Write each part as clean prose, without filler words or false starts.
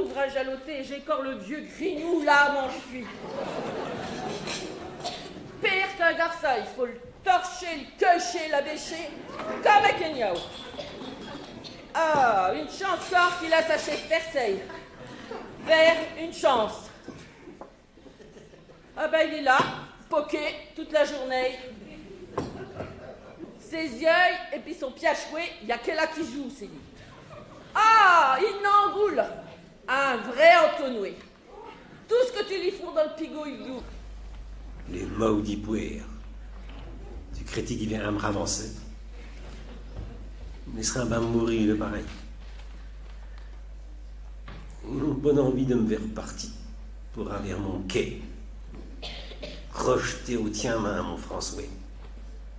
d'ouvrage à l'ôter, j'ai encore le vieux grignou là, mon ch'ui. Pire qu'un garçon, il faut le torcher, le quecher, l'abêcher, comme un kenyao. Ah, une chance encore qu'il a sa chef Perseille. Vers une chance. Ah ben il est là, poqué, toute la journée. Ses yeux et puis son pied à chouer, il y a qu'elle là qui joue, c'est lui. Ah, il n'engoule. Un vrai entonoué. Tout ce que tu lui fous dans le pigot, il joue. Les maudits pouers. Tu critiques qu'il vient à me ravancer. Il serait un bain mourir de pareil. Ils ont bonne envie de me faire partie pour ravir mon quai. Rejeter au tien main, mon François.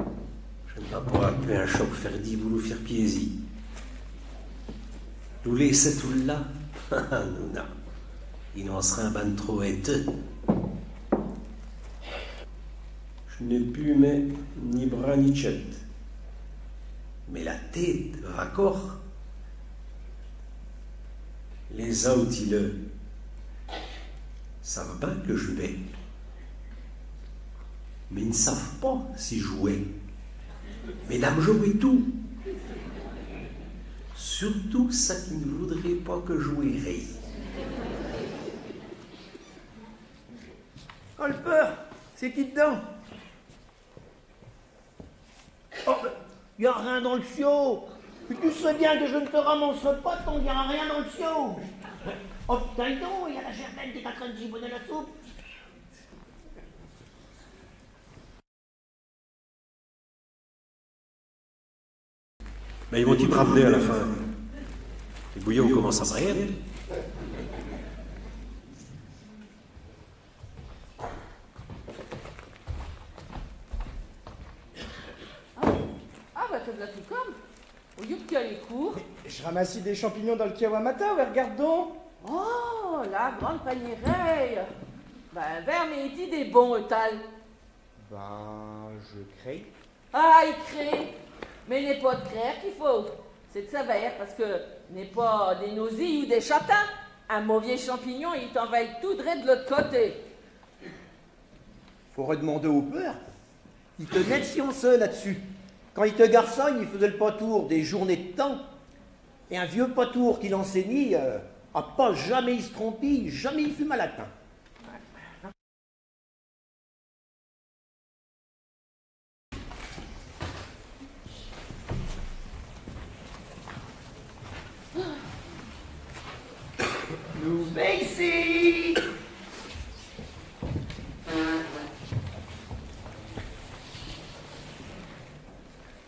Je ne vais pas appeler un choc faire dit vous faire piési. Nous laisser tout là, nous non. Il en serait un ban trop haiteux. Je n'ai plus ni bras ni tchète. Mais la tête va corps. Les autres, ils savent bien que je vais. Mais ils ne savent pas si jouer. Mesdames, jouez tout. Surtout ça qui ne voudrait pas que jouerait. Oh, le peur, c'est qui dedans? Oh, il n'y a rien dans le fiot. Tu sais bien que je ne te ramasse pas tant qu'il n'y aura rien dans le fiot. Oh putain, donc, il y a la germaine des 4 gibons de la soupe. Mais ils vont-ils me rappeler à la fin? Les bouillons commencent à briller. Ah bah t'as de la tout comme. Au lieu qu'il y a les cours. Je ramassis des champignons dans le Kawamata, ouais, regarde donc. Oh, la grande paniereille. Ben, vers midi des bons étals. Ben, je crée. Ah, il crée. Mais il n'est pas de craire qu'il faut. C'est de sévère parce que n'est pas des nausilles ou des châtains. Un mauvais champignon, il t'envahit tout droit de l'autre côté. Faut redemander au peur. Il te met science là-dessus. Quand il te garçonne, il faisait le patour des journées de temps. Et un vieux patour qu'il enseignait, a pas jamais il se trompait, jamais il fume à latin. Nous ici.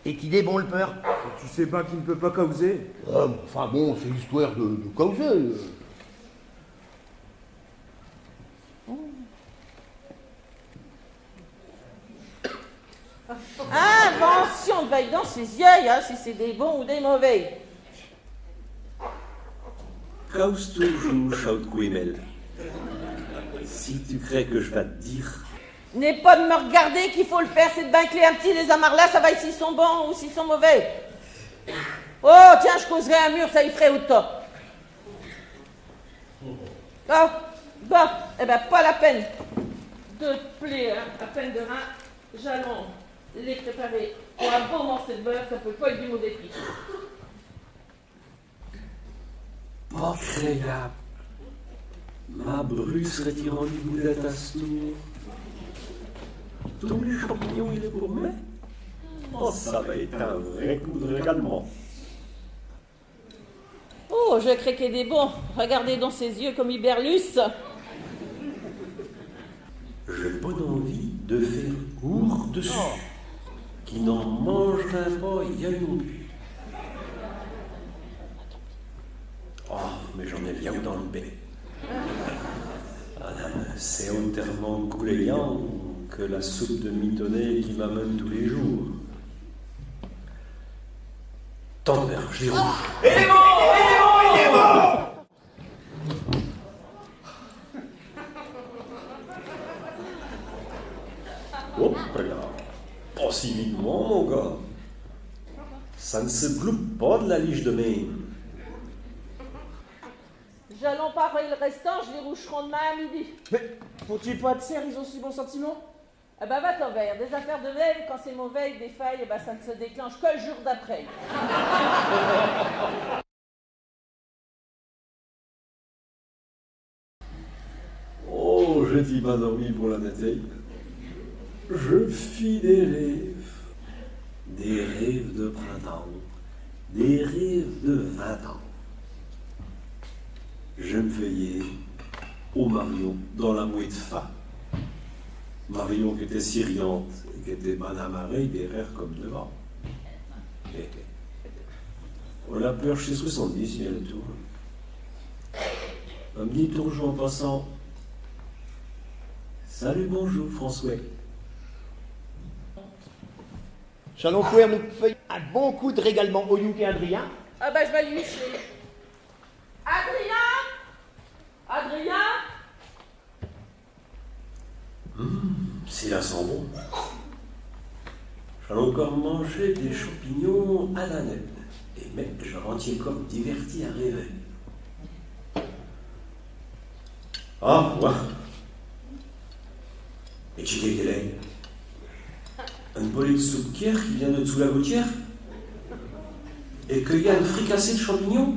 Et qui est bon le peur? Tu sais pas qu'il ne peut pas causer. Enfin bon, c'est histoire de causer. Invention de veille dans ses yeux, hein, si c'est des bons ou des mauvais. Cause toujours, Chaud Quimel. Si tu crées que je vais te dire. N'est pas de me regarder qu'il faut le faire, c'est de bâcler un petit les amarres-là, ça va s'ils sont bons ou s'ils sont mauvais. Oh, tiens, je causerais un mur, ça y ferait autant. Ah, bah, eh ben, pas la peine de te plaire, hein, à peine de rein, j'allons les préparer pour un beau morceau de beurre, ça peut pas être du mauvais prix. Pas créable. Ma bru serait-il rendu boulette à ce tour? Tous les champignons, il est pour moi. Oh, ça va être un vrai coup de régalement. Oh, je craquais des bons. Regardez dans ses yeux comme Iberlus. J'ai pas envie de faire court dessus. Qui n'en mangerait pas, il y a non plus. Oh, mais j'en ai bien dans le bec. Madame, c'est entièrement couléant que la soupe de mitonnet qui m'amène tous les jours. Tant de je les rouge. Il est bon, il est bon, il est bon. Hop là, pas si vivement, mon gars. Ça ne se gloupe pas de la lige de même. J'allons parer le restant, je les roucherons demain à midi. Mais faut-il pas de serre, ils ont si bon sentiment? Eh ben, va-t'en vers. Des affaires de veille, quand c'est mauvais, des failles, eh ben, ça ne se déclenche que le jour d'après. Oh, je dis pas dormi pour la bataille. Je fis des rêves de printemps, des rêves de 20 ans. Je me veillais au Marion dans la mouée de fin. Marion qui était si riante et qui était bonne à marrer, des rires comme devant. On l'a peur chez 70, il y a le tour. Un petit tourgeon en passant. Salut, bonjour, François. J'allons pouvoir nous faire un bon coup de régalement au Youk et Adrien. Ah ben, je vais lui hucher. Adrien! Adrien! C'est là sent bon. J'allais encore manger des champignons à la nette. Et mec, je rentier comme diverti à rêver. Ah, ouais. Et tu sais quelle est? Un bolet de soupe qui vient de dessous la gouttière? Et qu'il y a une fricassée de champignons?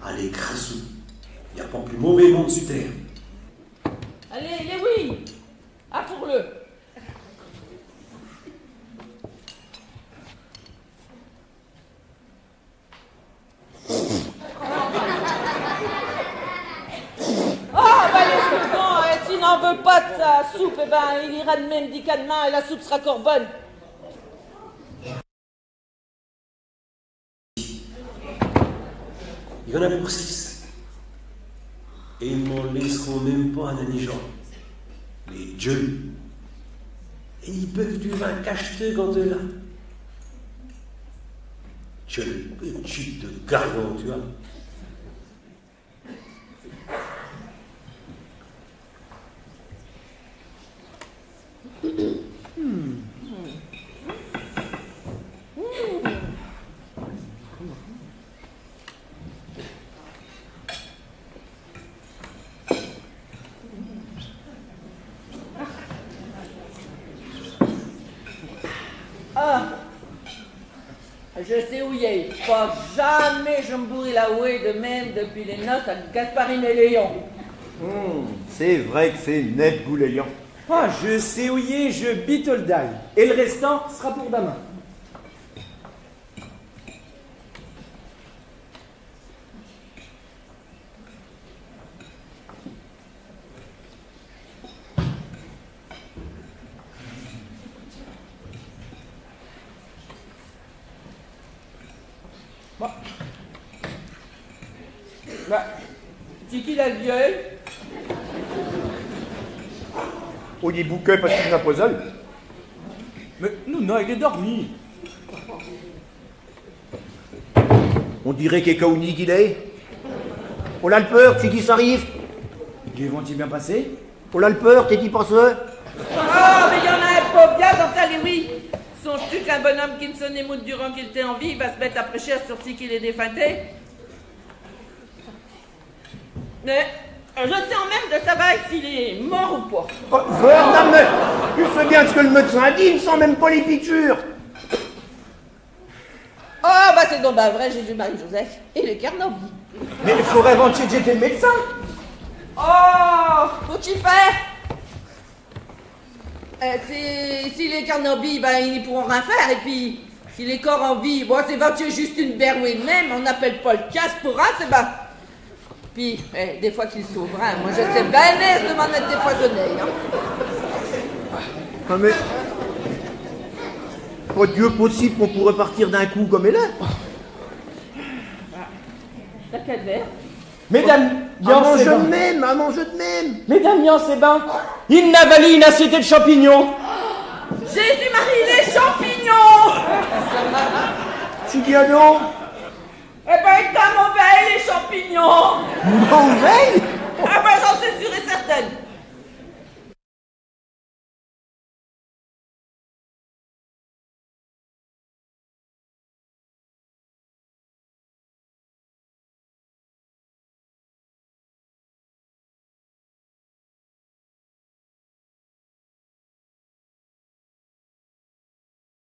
Allez, crassou. Il n'y a pas plus mauvais monde sur terre. Allez, Léoui! Affourre-le! Ah, bah les seconds, s'il n'en veut pas de sa soupe, eh ben, il ira de même 10 cas de main et la soupe sera encore bonne. Il y en avait pour 6. Et ils m'en laisseront même pas un indigent. Les dieux. Et ils peuvent du vin cacheteux quand t'es là. Quel petit de gargant, tu vois. Ah! Je sais où il est. Pas jamais je me bourrai la ouée de même depuis les noces à Gasparine et Léon. C'est vrai que c'est net gouléant. Ah, je sais où il est, je bite le dalle. Et le restant sera pour demain. Bah, c'est qui la gueule? On y bouquet parce qu'il n'a pas seul. Mais non, il est dormi. On dirait qu'il est Kaouni qu'il est. On a le peur, c'est qui s'arrive. Les vont-ils bien passer? On a le peur, t'es qui pense. Ah, mais il y en a un pas bien dans ta oui. Songes-tu qu'un bonhomme qui ne se n'émoute durant qu'il t'ait en vie va se mettre à prêcher à sur qu'il est défunté? Mais je sais en même de savoir s'il est mort ou pas. Oh, Verdame, tu sais bien ce que le médecin a dit, il ne sent même pas les piqûres. Oh, bah c'est donc bah vrai Jésus-Marie-Joseph et les Carnobis. Mais il faudrait avant-hier j'étais le médecin. Oh, faut-il faire? Si les Carnobis, ben ils ne pourront rien faire. Et puis, si les corps en vie, bon, c'est vendu juste une berouée de même, on n'appelle pas le casse pour un, c'est ben. Puis, des fois qu'il s'ouvre, moi je sais bien l'aise de m'en être dépoisonné. Hein. Ah mais... Pas Dieu possible qu'on pourrait partir d'un coup comme elle est. T'as qu'à le faire. Mesdames, À manger de même, à manger de même. Mesdames, Yan Séban, il n'a valé une assiette de champignons. Jésus-Marie, les champignons! Tu dis ah non? Eh ben, t'as mauvais, les champignons! Mauvais?